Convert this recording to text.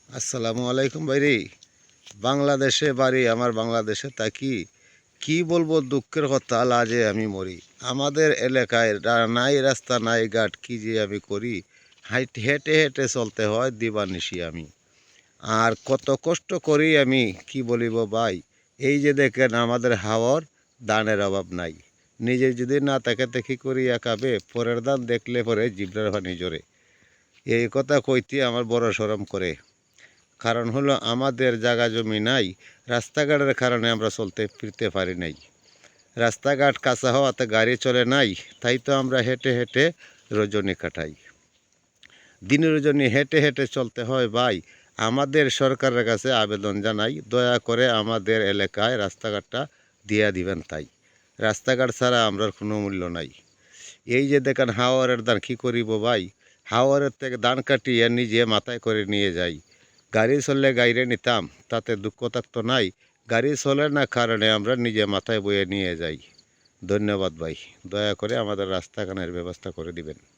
আসসালামু আলাইকুম ভাইরে। বাংলাদেশে বাড়ি আমার, বাংলাদেশে থাকি। কি বলবো দুঃখের কথা, লাজে আমি মরি। আমাদের এলাকায় নাই রাস্তা নাই ঘাট, কি যে আমি করি। হেঁটে হেঁটে চলতে হয় দিবানিশি আমি। আর কত কষ্ট করি আমি, কি বলিব ভাই। এই যে দেখেন আমাদের হাওয়ার দানের অভাব নাই। নিজে যদি না থাকে দেখি করি একাবে, পরের দান দেখলে পরে জিব্রার পানি জোরে। এই কথা কইতে আমার বড় শরম করে। কারণ হলো আমাদের জায়গা জমি নাই। রাস্তাঘাটের কারণে আমরা চলতে ফিরতে পারি নাই। রাস্তাঘাট কাঁচা হওয়াতে গাড়ি চলে নাই। তাই তো আমরা হেঁটে হেঁটে রজনী কাটাই। দিনে রজনী হেঁটে হেঁটে চলতে হয় ভাই। আমাদের সরকারের কাছে আবেদন জানাই, দয়া করে আমাদের এলাকায় রাস্তাঘাটটা দিয়া দিবেন। তাই রাস্তাঘাট ছাড়া আমরার কোনো মূল্য নাই। এই যে দেখেন হাওয়ারের ধান কী করিব ভাই। হাওয়ারের থেকে ধান কাটিয়ে নিজে মাথায় করে নিয়ে যাই। গাড়ি চললে গাড়িরে নিতাম, তাতে দুঃখ থাকতো নাই। গাড়ি চলে না কারণে আমরা নিজে মাথায় বয়ে নিয়ে যাই। ধন্যবাদ ভাই, দয়া করে আমাদের রাস্তাঘাটের ব্যবস্থা করে দিবেন।